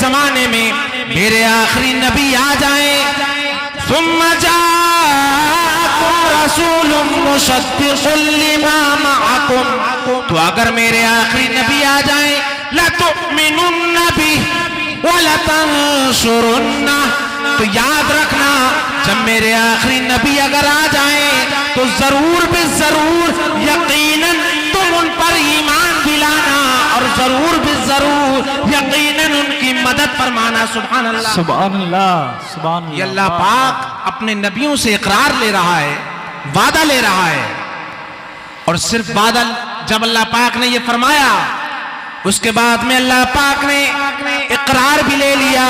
زمانے میں میرے آخری نبی آ جائیں ثم جاءکم رسول مصدق لما معکم، تو اگر میرے آخری نبی آ جائیں لتؤمنن بہ ولتنصرنہ، تو یاد رکھنا جب میرے آخری نبی اگر آ جائیں تو ضرور بالضرور یقیناً تم ان پر ایمان بھی لانا اور ضرور بالضرور یقیناً ان کی مدد فرمانا۔ سبحان اللہ، سبحان اللہ، سبحان اللہ۔ یہ اللہ پاک اپنے نبیوں سے اقرار لے رہا ہے، وعدہ لے رہا ہے، اور صرف وعدہ جب اللہ پاک نے یہ فرمایا اس کے بعد میں اللہ پاک نے اقرار بھی لے لیا،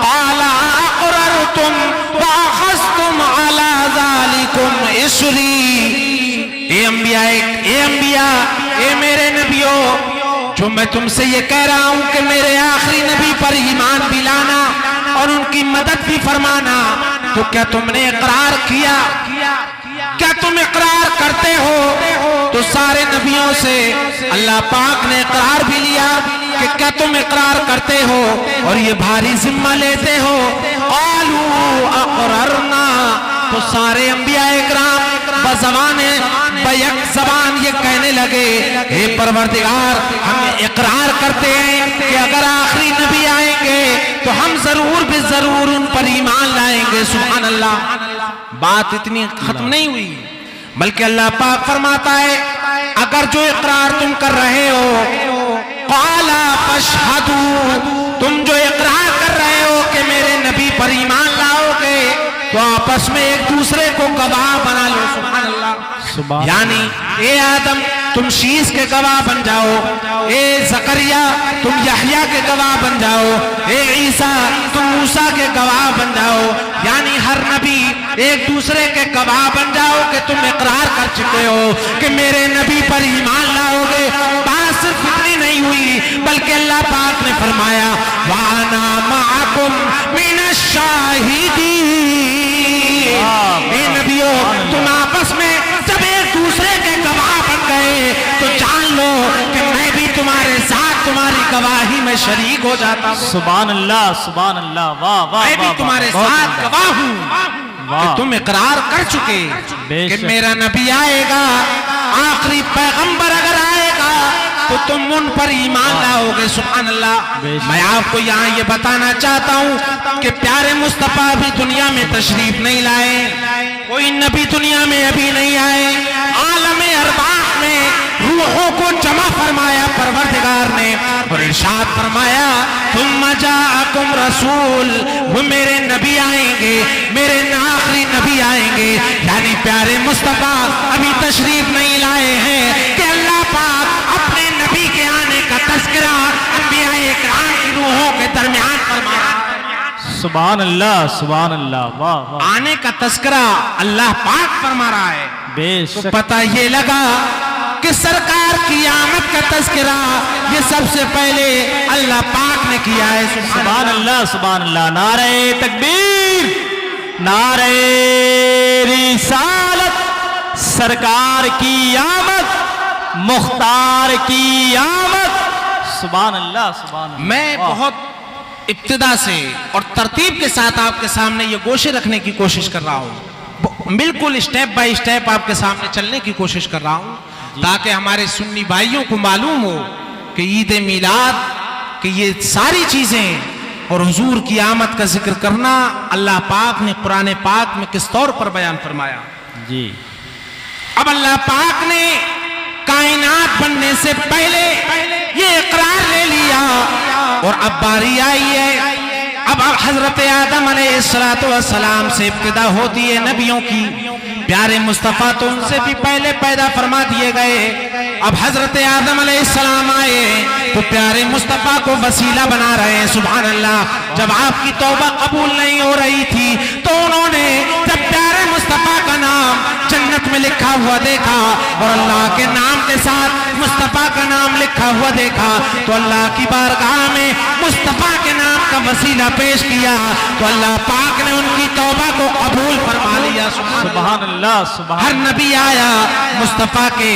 قال اقررتم واخذتم على ذلكم اسری۔ اے انبیاء، اے میرے نبیوں، جو میں تم سے یہ کہہ رہا ہوں کہ میرے آخری نبی پر ایمان بھی لانا اور ان کی مدد بھی فرمانا، تو کیا تم نے اقرار کیا؟ کیا تم اقرار کرتے ہو؟ تو سارے نبیوں سے اللہ پاک نے اقرار بھی لیا کہ کیا تم اقرار کرتے ہو اور یہ بھاری ذمہ لیتے ہو؟ قالوا اقررنا، تو سارے انبیاء اکرام بیک زبان یہ کہنے لگے، اے پروردگار ہم اقرار کرتے ہیں کہ اگر آخری نبی آئیں گے تو ہم ضرور بالضرور ان پر ایمان لائیں گے۔ سبحان اللہ، بات اتنی ختم نہیں ہوئی بلکہ اللہ پاک فرماتا ہے اگر جو اقرار تم کر رہے ہو، قال فاشہدوا، تم جو اقرار کر رہے ہو کہ میرے نبی پر ایمان لاؤ گے تو آپس میں ایک دوسرے کو گواہ بنا لو۔ سبحان اللہ، یعنی اے آدم تم شیس کے گواہ بن جاؤ، اے زکریا تم یحییٰ کے گواہ بن جاؤ، اے عیسیٰ تم موسیٰ کے گواہ بن جاؤ، یعنی ہر نبی ایک دوسرے کے گواہ بن جاؤ کہ تم اقرار کر چکے ہو کہ میرے نبی پر ایمان لاؤ گے۔ بات صرف اتنی نہیں ہوئی بلکہ اللہ پاک نے فرمایا وَأَنَا مَعَكُمْ مِنَ الشَّاهِدِينَ۔ اے نبیو، تم آپس میں جب ایک دوسرے کے گواہ بن گئے تو جان لو کہ میں بھی تمہارے ساتھ تمہاری گواہی میں شریک ہو جاتا ہوں۔ سبحان اللہ، سبحان اللہ، واہ واہ، میں بھی تمہارے ساتھ گواہ ہوں کہ تم اقرار کر چکے کہ میرا نبی آئے گا، آخری پیغمبر اگر آئے گا تو تم ان پر ایمان لاؤ گے۔ سبحان اللہ، میں آپ کو یہاں یہ بتانا چاہتا ہوں کہ پیارے مصطفیٰ ابھی دنیا میں تشریف نہیں لائے، کوئی نبی دنیا میں ابھی نہیں آئے، عالم ارواح میں روحوں کو جمع فرمایا پروردگار نے اور ارشاد فرمایا ثم جاءکم رسول، وہ میرے نبی آئیں گے، میرے آخری نبی آئیں گے، یعنی پیارے مصطفیٰ ابھی تشریف نہیں لائے ہیں کہ اللہ پاک اپنے نبی کے آنے کا تذکرہ انبیاء اکرام کی روحوں کے درمیان فرمایا۔ سبحان اللہ، سبحان اللہ، واہ واہ، آنے کا تذکرہ اللہ پاک فرما رہا ہے۔ بے تو شک، پتہ یہ لگا کہ سرکار کی آمد کا تذکرہ یہ سب سے پہلے اللہ پاک نے کیا ہے۔ سبحان اللہ، سبحان اللہ، نعرہ تکبیر، نعرہ رسالت، سرکار کی آمد، مختار کی آمد، سبحان اللہ، سبحان اللہ۔ میں بہت ابتدا سے اور ترتیب کے ساتھ آپ کے سامنے یہ گوشے رکھنے کی کوشش کر رہا ہوں، بالکل اسٹیپ بائی اسٹیپ آپ کے سامنے چلنے کی کوشش کر رہا ہوں تاکہ ہمارے سنی بھائیوں کو معلوم ہو کہ عید میلاد کہ یہ ساری چیزیں اور حضور کی آمد کا ذکر کرنا اللہ پاک نے قرآن پاک میں کس طور پر بیان فرمایا۔ جی، اب اللہ پاک نے کائنات بننے سے پہلے یہ اقرار لے لیا اور اب باری آئی ہے، اب حضرت آدم علیہ السلام سے ابتدا ہوتی ہے نبیوں کی، پیارے مصطفیٰ تو ان سے بھی پہلے پیدا فرما دیے گئے، اب حضرت آدم علیہ السلام آئے تو پیارے مصطفیٰ کو وسیلہ بنا رہے ہیں۔ سبحان اللہ، جب آپ کی توبہ قبول نہیں ہو رہی تھی تو انہوں نے جب پیارے مصطفیٰ کا نام جنت میں لکھا ہوا دیکھا اور اللہ کے نام کے ساتھ مصطفیٰ کا نام لکھا ہوا دیکھا تو اللہ کی بارگاہ میں مصطفیٰ کے نام کا وسیلہ پیش کیا تو اللہ پاک نے ان کی توبہ کو قبول فرما لیا. سبحان اللہ سبحان ہر نبی آیا مصطفیٰ کے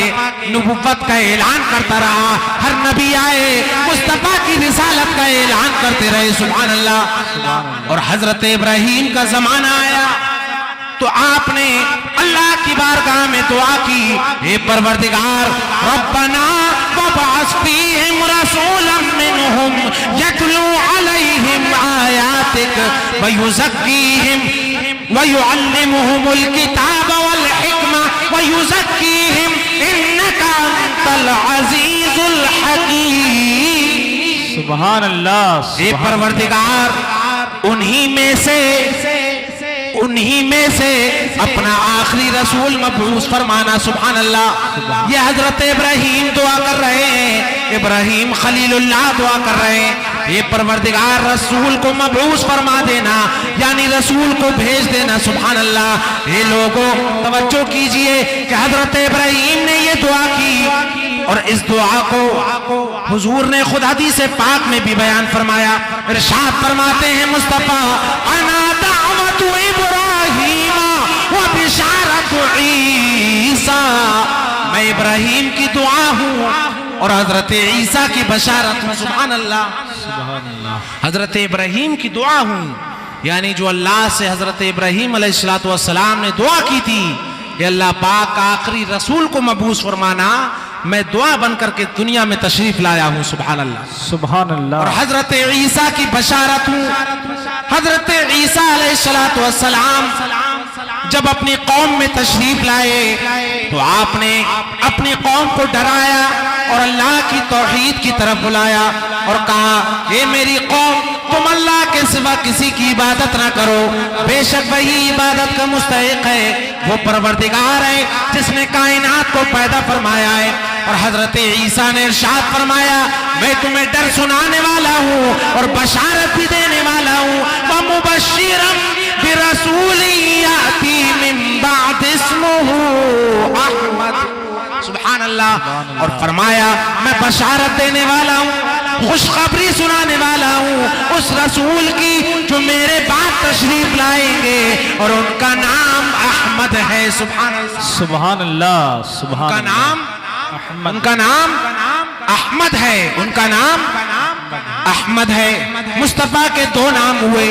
نبوت کا اعلان کرتا رہا, ہر نبی آئے مصطفیٰ کی رسالت کا اعلان کرتے رہے. سبحان اللہ. اور حضرت ابراہیم کا زمانہ آیا تو آپ نے اللہ کی بارگاہ میں دعا کی, اے پروردگار ربنا وابعث فیہم رسولا منہم یتلو علیہم آیاتک ویزکیہم ویعلمہم الکتاب والحکمہ ویزکیہم انکا انت العزیز الحکیم. سبحان اللہ. اے پروردگار انہی میں سے اپنا آخری رسول مبعوث فرمانا. سبحان اللہ. یہ حضرت ابراہیم دعا کر رہے ہیں, ابراہیم خلیل اللہ دعا کر رہے ہیں, یہ پروردگار رسول کو مبعوث فرما دینا یعنی رسول کو بھیج دینا. سبحان اللہ. یہ لوگوں توجہ کیجئے کہ حضرت ابراہیم نے یہ دعا کی اور اس دعا کو حضور نے خود حدیث پاک میں بھی بیان فرمایا. ارشاد فرماتے ہیں مصطفیٰ انا دعوت ابراہیم و بشارت عیسیٰ, میں ابراہیم کی دعا ہوں اور حضرت عیسیٰ کی بشارت ہوں. سبحان اللہ. حضرت ابراہیم کی دعا ہوں یعنی جو اللہ سے حضرت ابراہیم علیہ السلام نے دعا کی تھی کہ اللہ پاک کا آخری رسول کو مبعوث فرمانا, میں دعا بن کر کے دنیا میں تشریف لایا ہوں. سبحان اللہ سبحان اللہ. اور حضرت عیسیٰ کی بشارت ہوں. حضرت عیسیٰ علیہ السلام جب اپنی قوم میں تشریف لائے تو آپ نے اپنی قوم کو ڈرایا اور اللہ کی توحید کی طرف بلایا اور کہا اے میری قوم تم اللہ کے سوا کسی کی عبادت نہ کرو, بے شک وہی عبادت کا مستحق ہے, وہ پروردگار ہے جس نے کائنات کو پیدا فرمایا ہے. اور حضرت عیسیٰ نے ارشاد فرمایا میں تمہیں ڈر سنانے والا ہوں اور بشارت بھی دینے والا ہوں. وَمُبَشِّرًا بِرَسُولٍ يَأْتِي مِن بَعْدِ اسْمُهُ احمد. سبحان اللہ. اور فرمایا میں بشارت دینے والا ہوں, خوشخبری سنانے والا ہوں اس رسول کی جو میرے بعد تشریف لائیں گے اور ان کا نام احمد ہے. سبحان اللہ سبحان اللہ سبحان اللہ. ان کا نام احمد ہے, ان کا نام احمد ہے. مصطفیٰ کے دو نام ہوئے,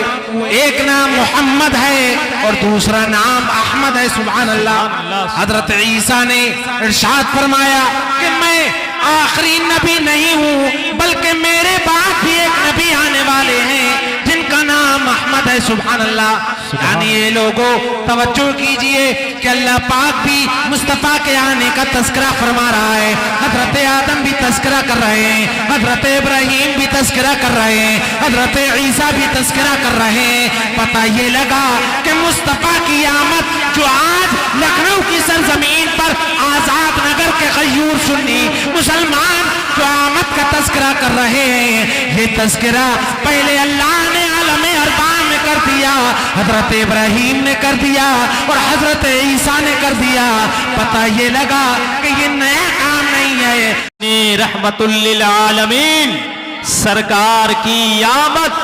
ایک نام محمد ہے اور دوسرا نام احمد ہے. سبحان اللہ. حضرت عیسیٰ نے ارشاد فرمایا کہ میں آخری نبی نہیں ہوں بلکہ میرے بعد بھی ایک نبی آنے والے ہیں جن کا نام احمد ہے. سبحان اللہ. یعنی یہ لوگوں توجہ کیجئے کہ اللہ پاک بھی مصطفیٰ کے آنے کا تذکرہ فرما رہا ہے. حضرت آدم بھی تذکرہ کر رہے ہیں, حضرت ابراہیم بھی تذکرہ کر رہے ہیں, حضرت عیسیٰ بھی تذکرہ کر رہے ہیں. پتہ یہ لگا کہ مصطفیٰ کی آمد جو آج لکھنؤ کی سرزمین پر آزاد نگر کے غیور سنی مسلمان جو آمد کا تذکرہ کر رہے ہیں, یہ تذکرہ پہلے اللہ نے عالم اربع میں کر دیا, حضرت ابراہیم نے کر دیا اور حضرت عیسیٰ نے کر دیا. پتہ یہ لگا کہ یہ نیا کام نہیں ہے. رحمت للعالمین سرکار کی آمد,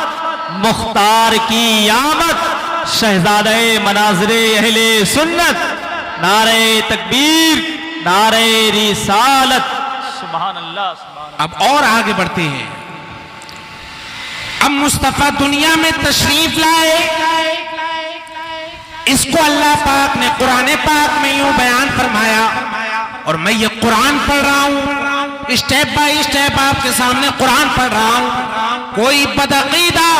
مختار کی آمد, شہزادہ مناظر اہل سنت, نعرہ تکبیر, نعرہ رسالت. سبحان اللہ سبحان اللہ. اب اور آگے بڑھتے ہیں. اب مصطفیٰ دنیا میں تشریف لائے, اس کو اللہ پاک نے قرآن پاک میں یوں بیان فرمایا اور میں یہ قرآن پڑھ رہا ہوں, اسٹیپ بائی اسٹیپ آپ کے سامنے قرآن پڑھ رہا ہوں. کوئی بدعقیدہ,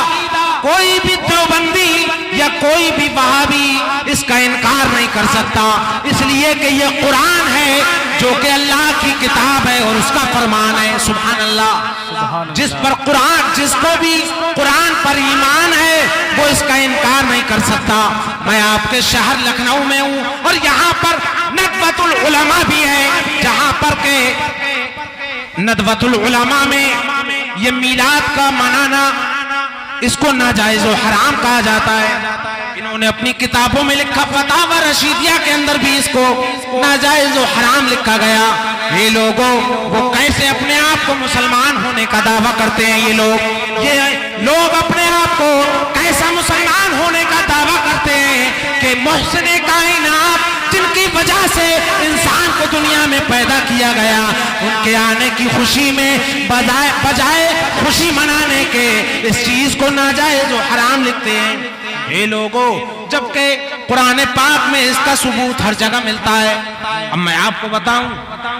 کوئی بھی دیوبندی یا کوئی بھی وہابی اس کا انکار نہیں کر سکتا, اس لیے کہ یہ قرآن ہے جو کہ اللہ کی کتاب ہے اور اس کا فرمان ہے. سبحان اللہ. جس پر قرآن, جس کو بھی قرآن پر ایمان ہے وہ اس کا انکار نہیں کر سکتا. میں آپ کے شہر لکھنؤ میں ہوں اور یہاں پر ندوۃ العلماء بھی ہے, جہاں پر کہ ندوۃ العلماء میں یہ میلاد کا منانا اس کو ناجائز و حرام کہا جاتا ہے. انہوں نے اپنی کتابوں میں لکھا, فتاوی رشیدیہ کے اندر بھی اس کو ناجائز و حرام لکھا گیا. یہ لوگوں وہ کیسے اپنے آپ کو مسلمان ہونے کا دعویٰ کرتے ہیں. یہ لوگ اپنے آپ کو محسن کائنات جن کی وجہ سے انسان کو دنیا میں پیدا کیا گیا، ان کے آنے کی خوشی میں بجائے خوشی منانے کے اس چیز کو ناجائز و حرام لکھتے ہیں۔ اے لوگوں، جبکہ قرآن پاک میں اس کا ثبوت ہر جگہ ملتا ہے۔ اب میں آپ کو بتاؤں،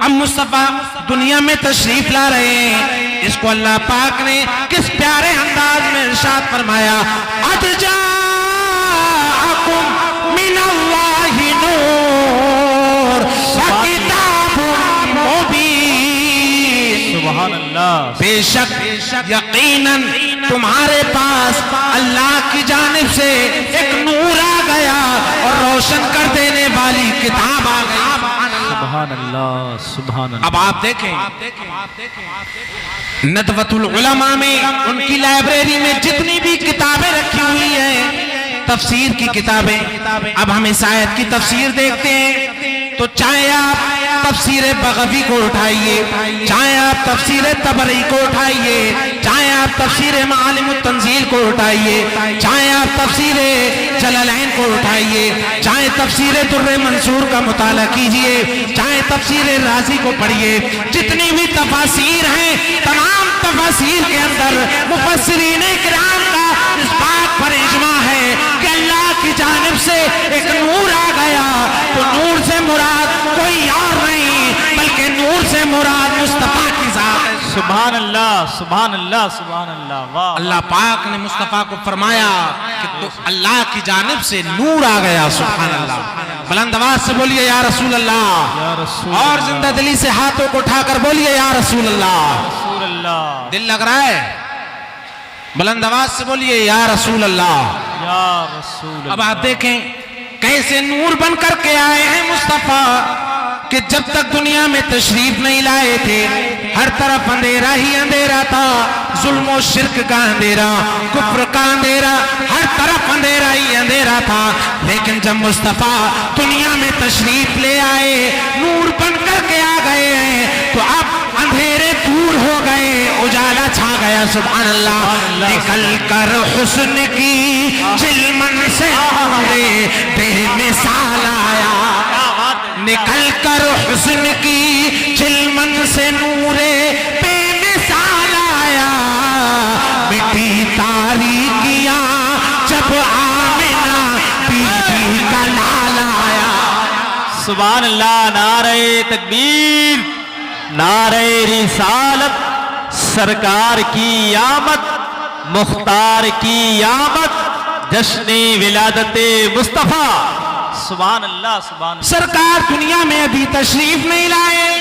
اب مصطفیٰ دنیا میں تشریف لا رہے ہیں، اس کو اللہ پاک نے کس پیارے انداز میں ارشاد فرمایا، قَدْ جَاءَكُم مِّنَ اللَّهِ نُورٌ وَكِتَابٌ مُّبِينٌ۔ سبحان اللہ، بے شک یقیناً تمہارے پاس اللہ کی جانب سے ایک نور آ گیا اور روشن کر دینے والی کتاب آ گئی۔ سبحان اللہ، سبحان اللہ۔ اب آپ دیکھیں ندوۃ العلماء میں ان کی لائبریری میں جتنی بھی کتابیں رکھی ہوئی ہیں، تفسیر کی کتابیں، اب ہم اس آیت کی تفسیر دیکھتے ہیں تو چاہے آپ تفسیر بغوی کو اٹھائیے، چاہے آپ تفسیر طبری کو اٹھائیے، چاہے آپ تفسیر معالم التنزیل کو اٹھائیے، چاہے آپ تفسیر جلالین کو اٹھائیے، چاہے تفسیر در منصور کا مطالعہ کیجئے، چاہے تفسیر رازی کو پڑھیے، جتنی بھی تفاسیر ہیں تمام تفاسیر کے اندر مفسرین کرام کا اس بات پر اجماع ہے کہ اللہ کی جانب سے ایک نور آ گیا، تو نور سے مراد کوئی اور نہیں بلکہ نور سے مراد مصطفیٰ کی ذات ہے۔ سبحان اللہ، سبحان اللہ، سبحان اللہ۔ واہ، اللہ پاک نے مصطفیٰ کو فرمایا کہ تو اللہ کی جانب سے نور آ گیا۔ سبحان اللہ، بلند آواز سے بولیے یا رسول اللہ، یا رسول اور اللہ، زندہ دلی سے ہاتھوں کو اٹھا کر بولیے یا رسول اللہ۔ رسول اللہ، دل لگ رہا ہے؟ بلند آواز سے بولیے یا رسول اللہ۔ یا رسول اللہ۔ اب آپ دیکھیں کیسے نور بن کر کے آئے ہیں مصطفیٰ کہ جب تک دنیا میں تشریف نہیں لائے تھے ہر طرف اندھیرا ہی اندھیرا تھا، ظلم و شرک کا اندھیرا، کفر کا اندھیرا، ہر طرف اندھیرا ہی اندھیرا تھا۔ لیکن جب مصطفیٰ دنیا میں تشریف لے آئے، نور بن کر کے آ گئے ہیں، تو اب اندھیرے دور ہو گئے، اجالا چھا گیا۔ سبحان اللہ۔ نکل کر حسن کی چلمن سے نورے بے مثال آیا، نکل کر حسن کی چلمن سے نورے بے مثال آیا، مٹی تاریکیاں جب آمنہ بی بی کا لال آیا۔ سبحان اللہ، نعرہ تکبیر، نعرہ رسالت، سرکار کی آمد، مختار کی آمد، جشن ولادت مصطفیٰ۔ سبحان اللہ، سبحان اللہ۔ سرکار دنیا میں ابھی تشریف نہیں لائے،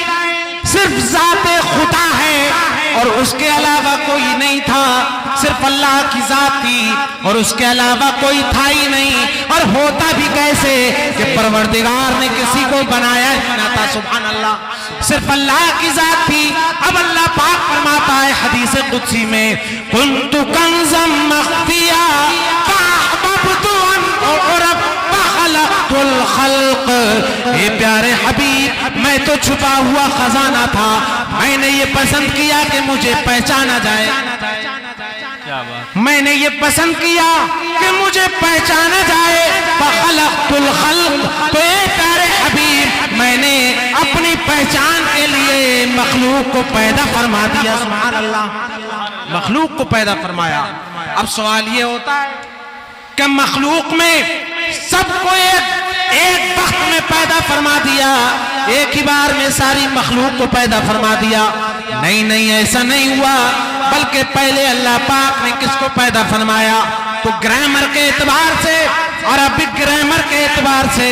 صرف ذات خدا ہے اور اس کے علاوہ کوئی نہیں تھا، صرف اللہ کی ذات تھی اور اس کے علاوہ کوئی تھا ہی نہیں، اور ہوتا بھی کیسے کہ پروردگار نے کسی کو بنایا ہی نہ تھا۔ سبحان اللہ، صرف اللہ کی ذات تھی۔ اب اللہ پاک فرماتا ہے حدیث قدسی میں، كنت كنزا مخفیا فاحببت ان اعرف فخلقت الخلق۔ اے پیارے حبیب، میں تو چھپا ہوا خزانہ تھا، میں نے یہ پسند کیا کہ مجھے پہچانا جائے، کیا بات، میں نے یہ پسند کیا کہ مجھے پہچانا جائے۔ فخلقت الخلق، تو اے پیارے حبیب، میں نے اپنی پہچان کے لیے مخلوق کو پیدا فرما دیا۔ سبحان اللہ، مخلوق کو پیدا فرمایا۔ اب سوال یہ ہوتا ہے کہ مخلوق میں سب کو ایک وقت میں پیدا فرما دیا، ایک ہی بار میں ساری مخلوق کو پیدا فرما دیا؟ نہیں، ایسا نہیں ہوا، بلکہ پہلے اللہ پاک نے کس کو پیدا فرمایا؟ تو گرامر کے اعتبار سے، عربک گرامر کے اعتبار سے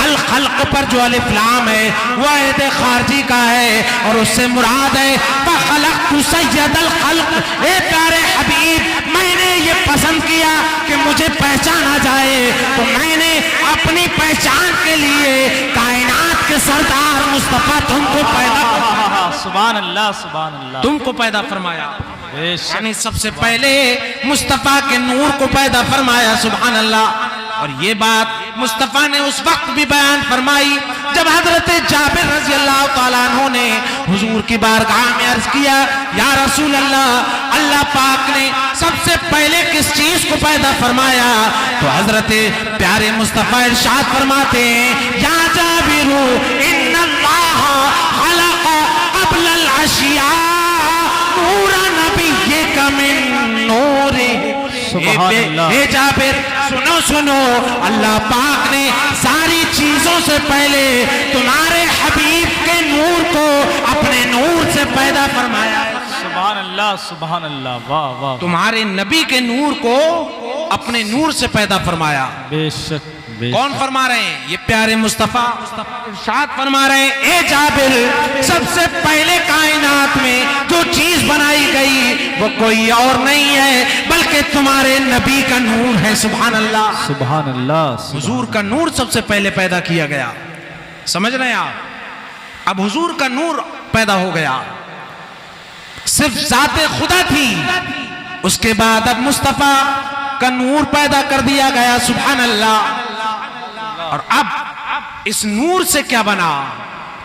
الخلق پر جو الف لام ہے وہ عہد خارجی کا ہے، اور اس سے مراد ہے فخلقت سید الخلق۔ اے پیارے حبیب، میں نے یہ پسند کیا کہ مجھے پہچانا جائے، تو میں نے اپنی پہچان کے لیے کائنات کے سردار مصطفیٰ تم کو پیدا فرمایا۔ سبحان اللہ، سبحان اللہ۔ تم کو پیدا فرمایا، بے شک، یعنی سب سے پہلے مصطفیٰ کے نور کو پیدا فرمایا۔ سبحان اللہ۔ اور یہ بات مصطفیٰ نے اس وقت بھی بیان فرمائی جب حضرت جابر رضی اللہ تعالیٰ عنہ نے حضور کی بارگاہ میں عرض کیا یا رسول اللہ، اللہ پاک نے سب سے پہلے کس چیز کو پیدا فرمایا؟ تو حضرت پیارے مصطفیٰ ارشاد فرماتے ہیں یا جابر ان اللہ خلق قبل الاشیاء نور نبیک من نور۔ اے جابر سنو سنو، اللہ پاک نے ساری چیزوں سے پہلے تمہارے حبیب کے نور کو اپنے نور سے پیدا فرمایا۔ سبحان اللہ سبحان اللہ، واہ واہ، تمہارے نبی کے نور کو اپنے نور سے پیدا فرمایا۔ بے شک بے شک۔ کون فرما رہے ہیں؟ یہ پیارے مصطفیٰ ارشاد فرما رہے ہیں اے جابر سب سے پہلے کائنات میں جو چیز بنائی گئی وہ کوئی اور نہیں ہے بلکہ تمہارے نبی کا نور ہے۔ سبحان اللہ سبحان اللہ، حضور کا نور سب سے پہلے پیدا کیا گیا۔ سمجھ رہے ہیں آپ؟ اب حضور کا نور پیدا ہو گیا، صرف ذات خدا تھی، اس کے بعد اب مصطفیٰ کا نور پیدا کر دیا گیا۔ سبحان اللہ۔ اور اب اس نور سے کیا بنا؟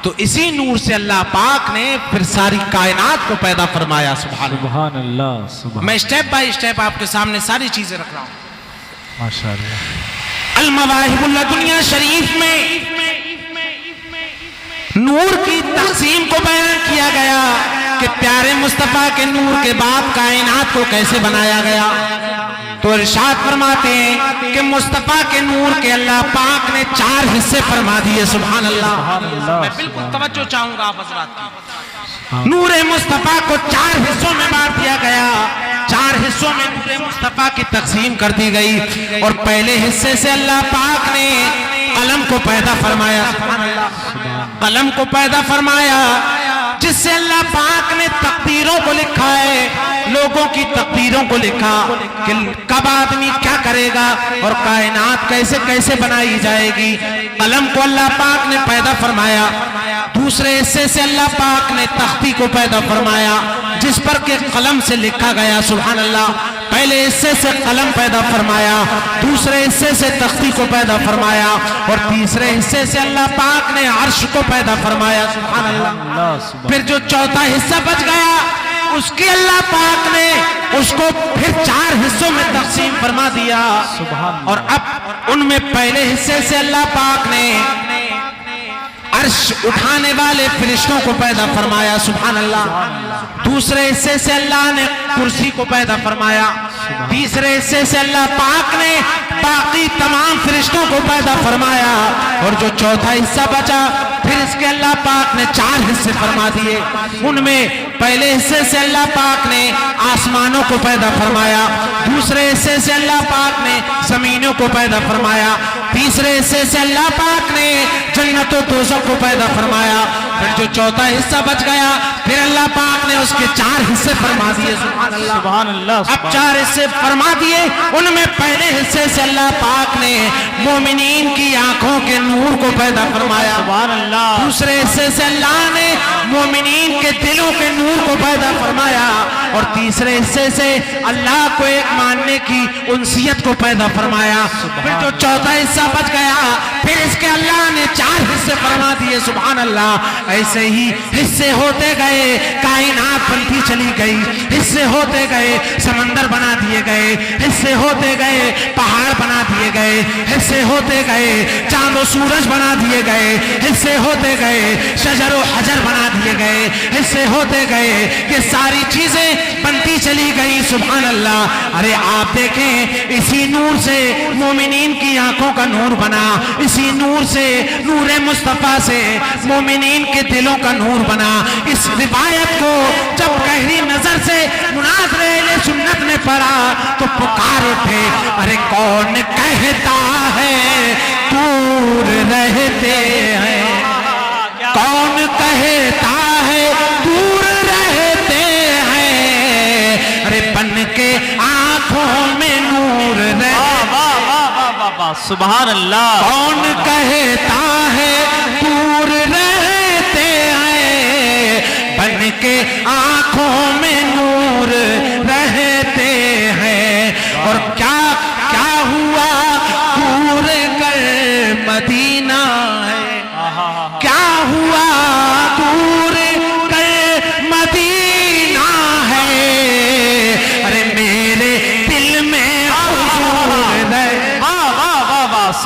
تو اسی نور سے اللہ پاک نے پھر ساری کائنات کو پیدا فرمایا۔ سبحان اللہ۔ سبحان اللہ سبحان، میں اسٹیپ بائی اسٹیپ آپ کے سامنے ساری چیزیں رکھ رہا ہوں۔ ماشاءاللہ۔ المواہب اللہ دنیا شریف میں نور کی تقسیم کو بیان کیا گیا کہ پیارے مصطفیٰ کے نور کے بعد کائنات کو کیسے بنایا گیا۔ تو ارشاد فرماتے ہیں کہ مصطفیٰ کے نور کے اللہ پاک نے 4 حصے فرما دیے۔ سبحان اللہ۔ میں بالکل توجہ چاہوں گا آپ حضرات کی۔ نور مصطفیٰ کو 4 حصوں میں بانٹ دیا گیا، 4 حصوں میں نور مصطفیٰ کی تقسیم کر دی گئی۔ اور پہلے حصے سے اللہ پاک نے قلم کو پیدا فرمایا۔ سبحان اللہ۔ قلم کو پیدا فرمایا جس سے اللہ پاک نے تقدیروں کو لکھا ہے، لوگوں کی تقدیروں کو لکھا کہ کب آدمی کیا کرے گا اور کائنات کیسے کیسے بنائی جائے گی۔ قلم کو اللہ پاک نے پیدا فرمایا۔ دوسرے حصے سے اللہ پاک نے تختی کو پیدا فرمایا جس پر کہ قلم سے لکھا گیا۔ سبحان اللہ۔ پہلے حصے سے قلم پیدا فرمایا، دوسرے حصے سے تختی کو پیدا فرمایا، اور تیسرے حصے سے اللہ پاک نے عرش کو پیدا فرمایا۔ سبحان اللہ۔ پھر جو چوتھا حصہ بچ گیا اس کی اللہ پاک نے اس کو پھر 4 حصوں میں تقسیم فرما دیا۔ اور اب ان میں پہلے حصے سے اللہ پاک نے عرش اٹھانے والے فرشتوں کو پیدا فرمایا۔ سبحان اللہ۔ دوسرے حصے سے اللہ نے کرسی کو پیدا فرمایا۔ تیسرے حصے سے اللہ پاک نے باقی تمام فرشتوں کو پیدا فرمایا، اور جو چوتھا حصہ بچا پھر اس کے اللہ پاک نے 4 حصے فرما دیے۔ ان میں پہلے حصے سے اللہ پاک نے آسمانوں کو پیدا فرمایا، دوسرے حصے سے اللہ پاک نے زمینوں کو پیدا فرمایا، تیسرے حصے سے اللہ پاک نے جنت و دوزخ کو پیدا فرمایا۔ پھر جو چوتھا حصہ بچ گیا پھر اللہ پاک نے اس کے 4 حصے فرما دیے۔ سبحان اللہ سبحان اللہ۔ اب 4 حصے فرما دیے، ان میں پہلے حصے سے اللہ پاک نے مومنین کی آنکھوں کے نور کو پیدا فرمایا۔ سبحان اللہ۔ دوسرے حصے سے اللہ نے مومنین کے دلوں کے نور کو پیدا فرمایا، اور تیسرے حصے سے اللہ کو ایک ماننے کی انسیت کو پیدا فرمایا۔ پھر جو چوتھا حصہ بچ گیا پھر اس کے اللہ نے 4 حصے فرما دیے۔ سبحان اللہ۔ ایسے ہی حصے ہوتے گئے، کائنات بنتی چلی گئی، حصے ہوتے گئے، سمندر بنا دیے گئے، حصے ہوتے گئے، پہاڑ بنا دیے گئے، حصے ہوتے گئے، چاند و سورج بنا دیے گئے، حصے ہوتے گئے، شجر و حجر بنا دیے گئے، حصے ہوتے گئے، یہ ساری چیزیں بنتی چلی گئی۔ سبحان اللہ۔ ارے آپ دیکھیں اسی نور سے مومنین کی آنکھوں کا نور بنا، اسی نور سے، نور مصطفیٰ سے مومنین کے دلوں کا نور بنا۔ اس روایت کو جب گہری نظر سے مناظر اہل سنت نے پڑھا تو پکارے تھے ارے کون کہتا ہے دور رہتے ہیں، کون کہتا ہے دور رہتے ہیں، ارے بن کے آنکھوں میں نور رہتے ہیں۔ سبحان اللہ۔ کون کہتا ہے دور رہتے ہیں، بن کے آنکھوں میں نور رہتے ہیں، اور کیا کیا ہوا دور کر مدینہ ہے۔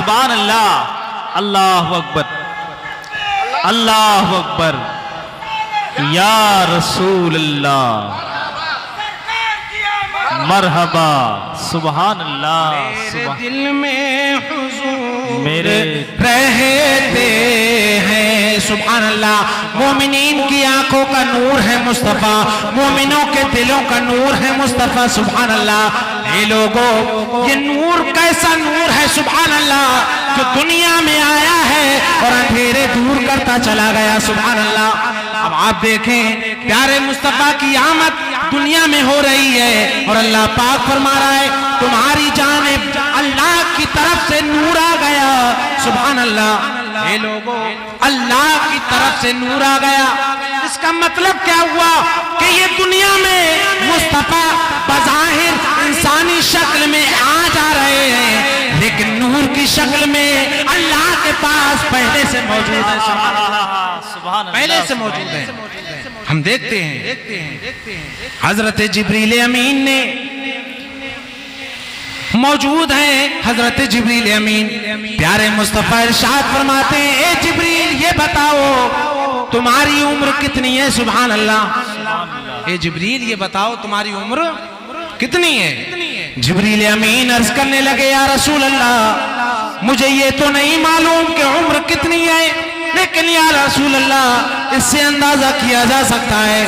سبحان اللہ اللہ اکبر اللہ اکبر یا رسول اللہ مرحبا سبحان اللہ سبحان دل میں حضور میرے رہتے ہیں سبحان اللہ مومنین کی آنکھوں کا نور ہے مصطفیٰ مومنوں کے دلوں کا نور ہے مصطفیٰ سبحان اللہ اے لوگوں یہ نور کیسا نور ہے سبحان اللہ جو دنیا میں آیا ہے اور اندھیرے دور کرتا چلا گیا سبحان اللہ اب آپ دیکھیں پیارے مصطفیٰ کی آمد دنیا میں ہو رہی ہے اور اللہ پاک فرما رہا ہے تمہاری جانب اللہ کی طرف سے نور آ گیا سبحان اللہ اے لوگوں اللہ کی طرف سے نور آ گیا اس کا مطلب کیا ہوا کہ یہ دنیا میں مصطفیٰ بظاہر انسانی شکل میں آ جا رہے ہیں لیکن نور کی شکل میں اللہ کے پاس پہلے سے موجود ہے سبحان اللہ پہلے سے موجود ہے ہم دیکھتے ہیں حضرت جبریل امین نے موجود ہیں حضرت جبریل امین پیارے مصطفیٰ ارشاد فرماتے ہیں اے جبریل یہ بتاؤ تمہاری عمر کتنی ہے سبحان اللہ اے جبریل یہ بتاؤ تمہاری عمر کتنی ہے جبریل امین عرض کرنے لگے یا رسول اللہ مجھے یہ تو نہیں معلوم کہ عمر کتنی ہے لیکن یا رسول اللہ اس سے اندازہ کیا جا سکتا ہے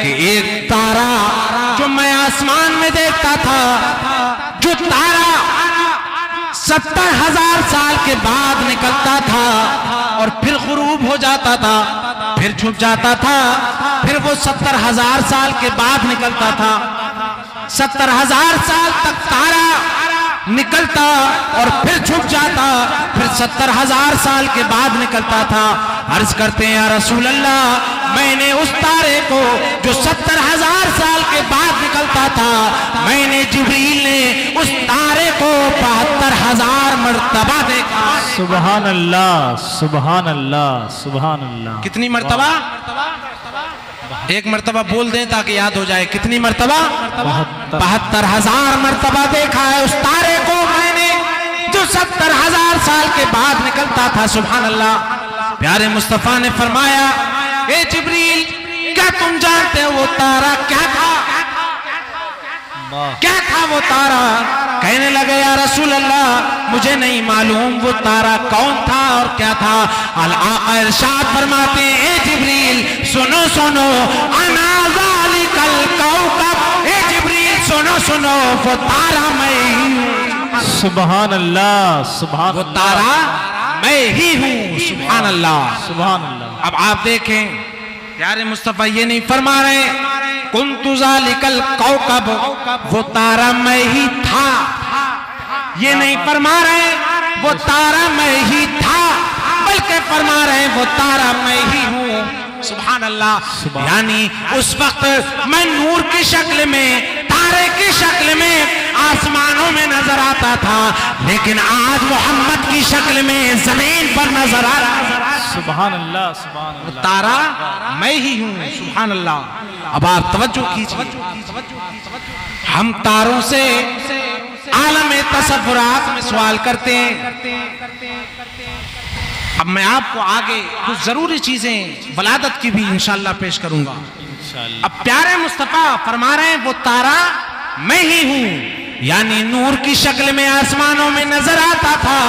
کہ ایک تارا جو میں آسمان میں دیکھتا تھا جو تارا 70,000 سال کے بعد نکلتا تھا اور پھر غروب ہو جاتا تھا پھر چھپ جاتا تھا پھر وہ 70,000 سال کے بعد نکلتا تھا 70,000 سال تک تارا نکلتا اور پھر چھپ جاتا پھر 70,000 سال کے بعد نکلتا تھا عرض کرتے ہیں یا رسول اللہ میں نے اس تارے کو جو 70,000 سال کے بعد نکلتا تھا میں نے جبریل نے اس تارے کو 72,000 مرتبہ دیکھا سبحان اللہ سبحان اللہ سبحان اللہ کتنی مرتبہ ایک مرتبہ بول دیں تاکہ یاد ہو جائے کتنی مرتبہ 72,000 مرتبہ دیکھا ہے اس تارے کو میں نے جو 70,000 سال کے بعد نکلتا تھا سبحان اللہ پیارے مصطفیٰ نے فرمایا اے جبریل کیا تم جانتے ہو وہ تارا کیا تھا وہ تارا کہنے لگے یا رسول اللہ مجھے نہیں معلوم وہ تارا کون تھا اور کیا تھا آقا ارشاد فرماتے ہیں اے جبریل سنو سنو انا ذالک الکوکب اے جبریل سنو سنو وہ تارا میں ہی ہوں سبحان اللہ سبحان وہ تارا میں ہی ہوں سبحان اللہ سبحان اللہ اب آپ دیکھیں پیارے مصطفیٰ یہ نہیں فرما رہے کنت ذالک الکوکب وہ تارا میں ہی تھا یہ نہیں فرما رہے وہ تارا میں ہی تھا بلکہ فرما رہے وہ تارا میں ہی ہوں سبحان اللہ یعنی اس وقت میں نور کی شکل میں تارے کی شکل میں آسمانوں میں نظر آتا تھا لیکن آج محمد کی شکل میں زمین پر نظر آ رہا ہے سبحان اللہ سبحان اللہ تارا میں ہی ہوں سبحان اللہ اب آپ توجہ کیجئے ہم تاروں سے عالم تصورات میں سوال کرتے ہیں اب میں آپ کو آگے کچھ ضروری چیزیں ولادت کی بھی انشاءاللہ پیش کروں گا اب پیارے مصطفیٰ فرما رہے ہیں وہ تارا میں ہی ہوں یعنی نور کی شکل میں آسمانوں میں نظر آتا تھا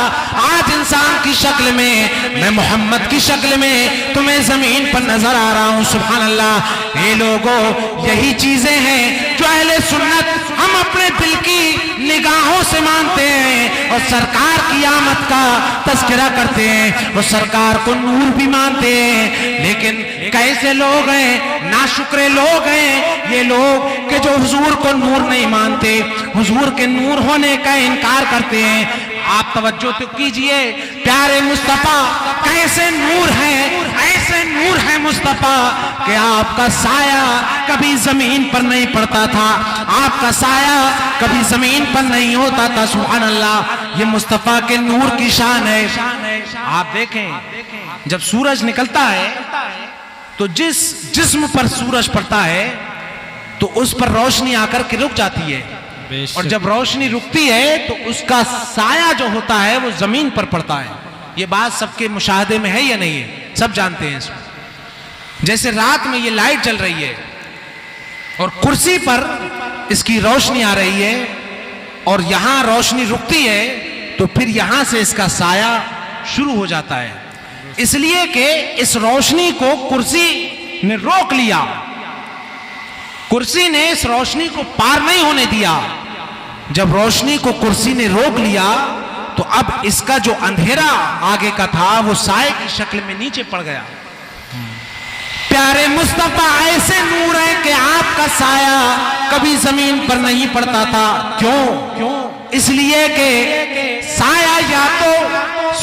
آج انسان کی شکل میں محمد کی شکل میں تمہیں زمین پر نظر آ رہا ہوں سبحان اللہ اے لوگوں یہی چیزیں ہیں جو اہل سنت ہم اپنے دل کی نگاہوں سے مانتے ہیں اور سرکار کی آمد کا تذکرہ کرتے ہیں اور سرکار کو نور بھی مانتے ہیں لیکن کیسے لوگ ہیں ناشکرے لوگ ہیں یہ لوگ کہ جو حضور کو نور نہیں مانتے حضور کے نور ہونے کا انکار کرتے ہیں آپ توجہ تو کیجئے پیارے مصطفیٰ کیسے نور ہیں ایسے نور ہے مصطفیٰ کہ آپ کا سایہ کبھی زمین پر نہیں پڑتا تھا آپ کا سایہ کبھی زمین پر نہیں ہوتا تھا سبحان اللہ یہ مصطفیٰ کے نور کی شان ہے آپ دیکھیں جب سورج نکلتا ہے تو جس جسم پر سورج پڑتا ہے تو اس پر روشنی آ کر کے رک جاتی ہے بے شک۔ اور جب روشنی رکتی ہے تو اس کا سایہ جو ہوتا ہے وہ زمین پر پڑتا ہے. یہ بات سب کے مشاہدے میں ہے یا نہیں ہے؟ سب جانتے ہیں اس کو. جیسے رات میں یہ لائٹ جل رہی ہے اور کرسی پر اس کی روشنی آ رہی ہے اور یہاں روشنی رکتی ہے تو پھر یہاں سے اس کا سایہ شروع ہو جاتا ہے. اس لیے کہ اس روشنی کو کرسی نے روک لیا. کرسی نے اس روشنی کو پار نہیں ہونے دیا. جب روشنی کو کرسی نے روک لیا تو اب اس کا جو اندھیرا آگے کا تھا وہ سائے کی شکل میں نیچے پڑ گیا. پیارے مصطفیٰ ایسے نور ہے کہ آپ کا سایہ کبھی زمین پر نہیں پڑتا تھا. کیوں؟ اس لیے کہ سایہ یا تو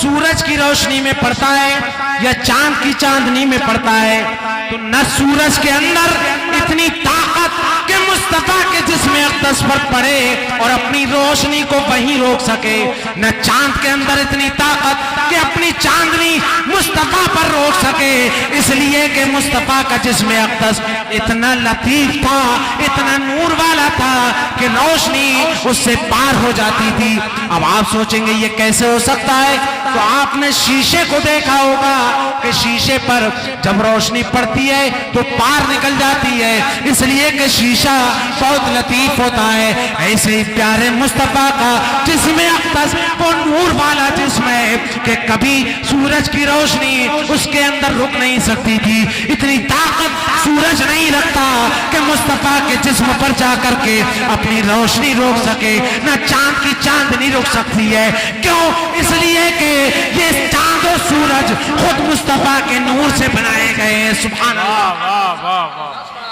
سورج کی روشنی میں پڑتا ہے یا چاند کی چاندنی میں پڑتا ہے. تو نہ سورج کے اندر اتنی طاقت کہ مصطفیٰ کے جسم اقدس پر پڑے اور اپنی روشنی کو وہیں روک سکے، نہ چاند کے اندر اتنی طاقت کہ اپنی چاندنی مصطفیٰ پر روک سکے. اس لیے کہ مصطفیٰ کا جسم اقدس اتنا لطیف تھا، اتنا نور والا تھا کہ روشنی اس سے پار ہو جاتی تھی. اب آپ سوچیں گے یہ کیسے ہو سکتا ہے؟ تو آپ نے شیشے کو دیکھا ہوگا کہ شیشے پر جب روشنی پڑتی ہے تو پار نکل جاتی ہے، اس لیے کہ شیشہ بہت لطیف ہوتا ہے. ایسے ہی پیارے مصطفیٰ کا جسم اقدس وہ نور والا جسم ہے کہ کبھی سورج کی روشنی اس کے اندر رک نہیں سکتی تھی. اتنی طاقت سورج نہیں رکھتا کہ مصطفیٰ کے جسم پر جا کر کے اپنی روشنی روک سکے، نہ چاند کی چاندنی روک سکتی ہے. کیوں؟ اس لیے کہ یہ چاند و سورج خود مصطفیٰ کے نور سے بنائے گئے ہیں. سبحان اللہ.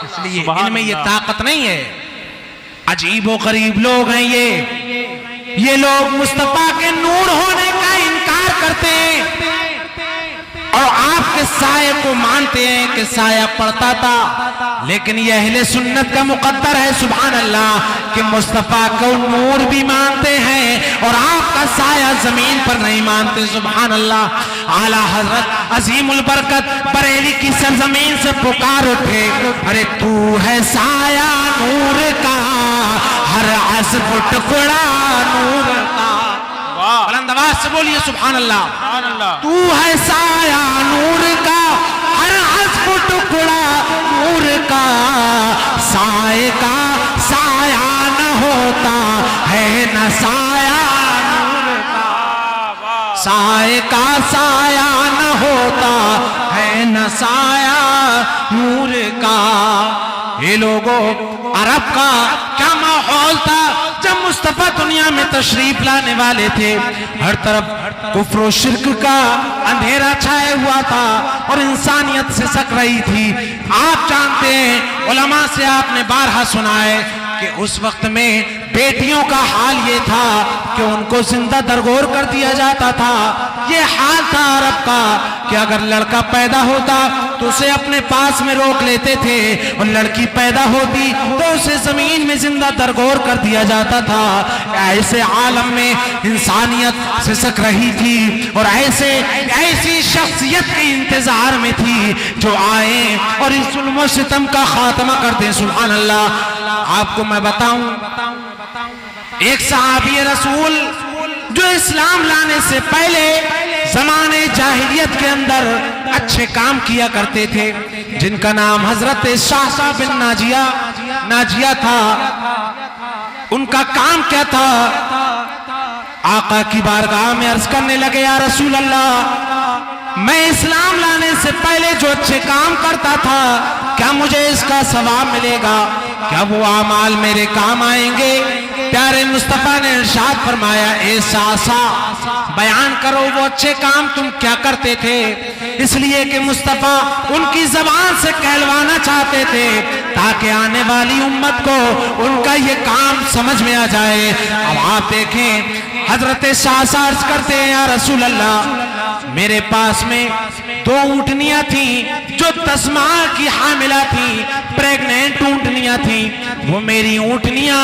اس لیے ان میں یہ طاقت نہیں ہے. عجیب و غریب لوگ ہیں یہ لوگ مصطفیٰ کے نور ہونے کا انکار کرتے ہیں اور آپ کے سائے کو مانتے ہیں کہ سایہ پڑتا تھا. لیکن یہ اہل سنت کا مقدر ہے سبحان اللہ کہ مصطفیٰ کو نور بھی مانتے ہیں اور آپ کا سایہ زمین پر نہیں مانتے. سبحان اللہ. اعلیٰ حضرت عظیم البرکت بریلی کی سرزمین سے پکار اٹھے، ارے تو ہے سایہ نور کا، ہر عصب ٹکڑا نور کا. بلند آواز سے بولیے سبحان اللہ. تو ہے سایہ نور کا، ہر عصب ٹکڑا نور کا، سائے کا سایہ نہ ہوتا ہے نہ سایہ نور کا، سائے کا سایہ نہ ہوتا ہے نہ سایہ نور کا. یہ لوگوں عرب کا کیا ماحول تھا جب مصطفیٰ دنیا میں تشریف لانے والے تھے؟ ہر طرف کفر و شرک کا اندھیرا چھائے ہوا تھا اور انسانیت سے سک رہی تھی. آپ جانتے ہیں، علماء سے آپ نے بارہا سنا ہے کہ اس وقت میں بیٹیوں کا حال یہ تھا کہ ان کو زندہ درگور کر دیا جاتا تھا. یہ حال تھا عرب کا کہ اگر لڑکا پیدا ہوتا تو اسے اپنے پاس میں روک لیتے تھے اور لڑکی پیدا ہوتی تو اسے زمین میں زندہ درگور کر دیا جاتا تھا. ایسے عالم میں انسانیت سسک رہی تھی اور ایسی شخصیت کے انتظار میں تھی جو آئیں اور اس ظلم و ستم کا خاتمہ کر دیں. سبحان اللہ. آپ کو میں بتاؤں، ایک صحابی رسول جو اسلام لانے سے پہلے زمانے جاہلیت کے اندر اچھے کام کیا کرتے تھے، جن کا نام حضرت شعثہ بن ناجیہ تھا. ان کا کام کیا تھا؟ آقا کی بارگاہ میں عرض کرنے لگے، یا رسول اللہ، میں اسلام لانے سے پہلے جو اچھے کام کرتا تھا کیا مجھے اس کا ثواب ملے گا؟ کیا وہ اعمال میرے کام آئیں گے؟ پیارے مصطفیٰ نے ارشاد فرمایا، اے شعثہ بیان کرو وہ اچھے کام تم کیا کرتے تھے. اس لیے کہ مصطفیٰ ان کی زبان سے کہلوانا چاہتے تھے تاکہ آنے والی امت کو ان کا یہ کام سمجھ میں آ جائے. اب آپ دیکھیں حضرت شعثہ عرض کرتے ہیں، یا رسول اللہ، میرے پاس میں 2 اونٹنیاں تھیں جو 10 ماہ کی حاملہ تھیں، پریگنینٹ اونٹنیاں تھیں. وہ میری اونٹنیاں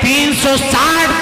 360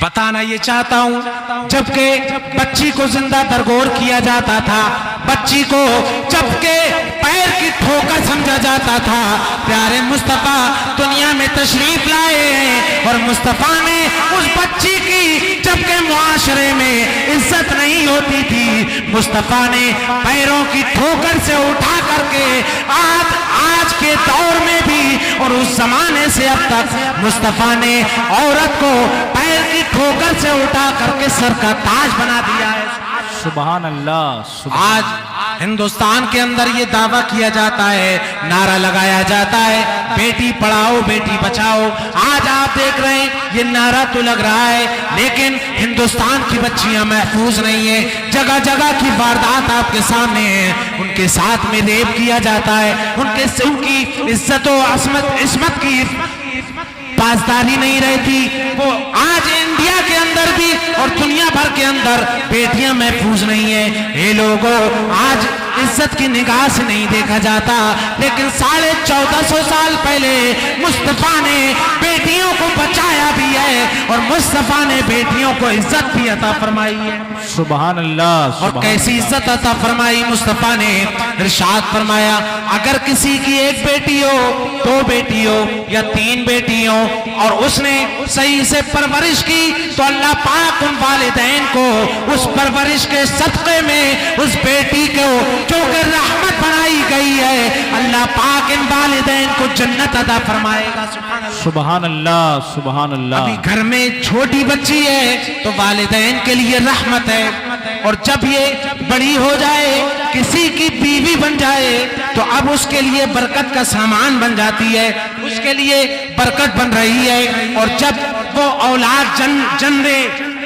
بتانا یہ چاہتا ہوں جبکہ بچی کو زندہ درگور کیا جاتا تھا، بچی کو جبکہ پیر کی ٹھوکر سمجھا جاتا تھا، پیارے مصطفیٰ دنیا میں تشریف لائے ہیں اور مصطفیٰ نے اس بچی کی جبکہ معاشرے میں عزت نہیں ہوتی تھی، مصطفیٰ نے پیروں کی ٹھوکر سے اٹھا کر کے آج کے دور میں بھی اور اس زمانے سے اب تک مصطفیٰ نے عورت کو پیر کی ٹھوکر سے اٹھا کر کے سر کا تاج بنا دیا ہے۔ سبحان اللہ۔ آج ہندوستان کے اندر یہ دعویٰ کیا جاتا ہے، نعرہ لگایا جاتا ہے بیٹی پڑھاؤ بیٹی بچاؤ۔ آج آپ دیکھ رہے ہیں یہ نعرہ تو لگ رہا ہے لیکن ہندوستان کی بچیاں محفوظ نہیں ہیں، جگہ جگہ کی واردات آپ کے سامنے ہیں، ان کے ساتھ میں ریپ کیا جاتا ہے، ان کی عزت و عصمت کی پاسداری نہیں رہتی۔ وہ آج انڈیا کے اندر بھی اور دنیا بھر کے اندر بیٹیاں محفوظ نہیں ہیں۔ یہ لوگوں آج عزت کی نگاہ سے نہیں دیکھا جاتا، لیکن 1450 سال پہلے مصطفیٰ نے بیٹیوں کو بچایا بھی ہے اور مصطفیٰ نے بیٹیوں کو عزت بھی عطا فرمائی ہے۔ سبحان اللہ۔ اور کیسی عزت عطا فرمائی مصطفیٰ نے؟ ارشاد فرمایا اگر کسی کی ایک بیٹی ہو، دو بیٹی ہو یا تین بیٹی ہو اور اس نے صحیح سے پرورش کی تو اللہ پاک ان والدین کو اس پرورش کے صدقے میں اس بیٹی کو جو کہ رحمت بنائی گئی ہے، اللہ پاک ان والدین کو جنت عطا فرمائے گا۔ سبحان اللہ سبحان اللہ۔ ابھی گھر میں چھوٹی بچی ہے تو والدین کے لیے رحمت ہے، اور جب یہ بڑی ہو جائے کسی کی بیوی بن جائے تو اب اس کے لیے برکت کا سامان بن جاتی ہے، اس کے لیے برکت بن رہی ہے، اور جب وہ اولاد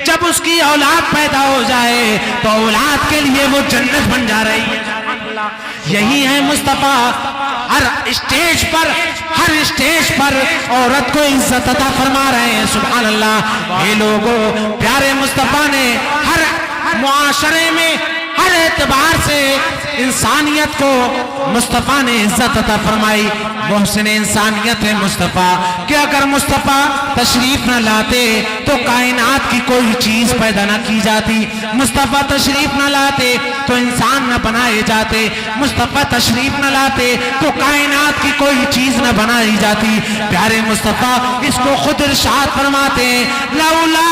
جب اس کی اولاد پیدا ہو جائے تو اولاد کے لیے وہ جنت بن جا رہی ہے۔ یہی ہے مصطفیٰ، ہر اسٹیج پر عورت کو عزت عطا فرما رہے ہیں۔ سبحان اللہ۔ یہ لوگوں پیارے مصطفیٰ نے ہر معاشرے میں ہر اعتبار سے انسانیت کو مصطفیٰ نے عزت عطا فرمائی۔ محسن انسانیت ہے مصطفیٰ کہ اگر مصطفیٰ تشریف نہ لاتے تو کائنات کی کوئی چیز پیدا نہ کی جاتی، مصطفیٰ تشریف نہ لاتے تو انسان نہ بنائے جاتے، مصطفیٰ تشریف نہ لاتے تو کائنات کی کوئی چیز نہ بنائی جاتی۔ پیارے مصطفیٰ اس کو خود ارشاد فرماتے ہیں، لولا،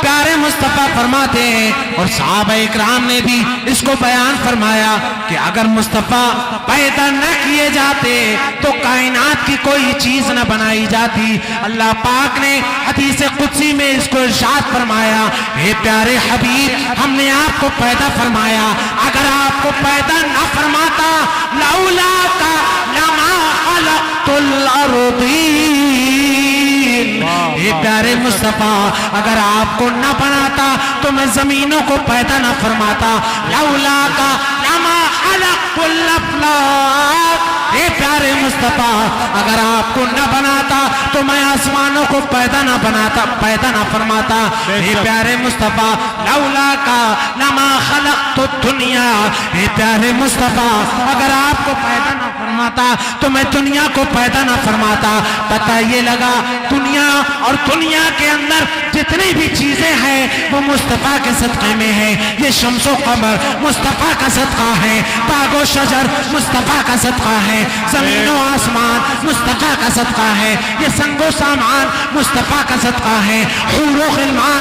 پیارے مصطفیٰ فرماتے ہیں، اور صحابہ اکرام نے بھی اس کو بیان فرمایا کہ اگر مصطفیٰ پیدا نہ کیے جاتے تو کائنات کی کوئی چیز نہ بنائی جاتی۔ اللہ پاک نے حدیث قدسی میں اس کو ارشاد فرمایا، اے پیارے حبیب ہم نے آپ کو پیدا فرمایا، اگر آپ کو پیدا نہ فرماتا لولا کا لما خلقت الارضین، اے پیارے مصطفیٰ اگر آپ کو نہ بناتا تو میں زمینوں کو پیدا نہ فرماتا، لولا کا لما خلقت الافلاک، اے پیارے مصطفیٰ اگر آپ کو نہ بناتا تو میں آسمانوں کو پیدا نہ فرماتا، اے پیارے مصطفیٰ لولا کا لما خلقت الدنیا، اے پیارے مصطفیٰ اگر آپ کو پیدا نہ فرماتا تو میں دنیا کو پیدا نہ فرماتا۔ پتہ یہ لگا دنیا اور دنیا کے اندر جتنی بھی چیزیں ہیں وہ مصطفیٰ کے صدقے میں ہیں۔ یہ شمس و قمر مصطفیٰ کا صدقہ ہے، باغ و شجر مصطفیٰ کا صدقہ ہے، زمین و آسمان مصطفیٰ کا صدقہ ہے، یہ سنگ و سامان مصطفیٰ کا صدقہ ہے، حور و غلمان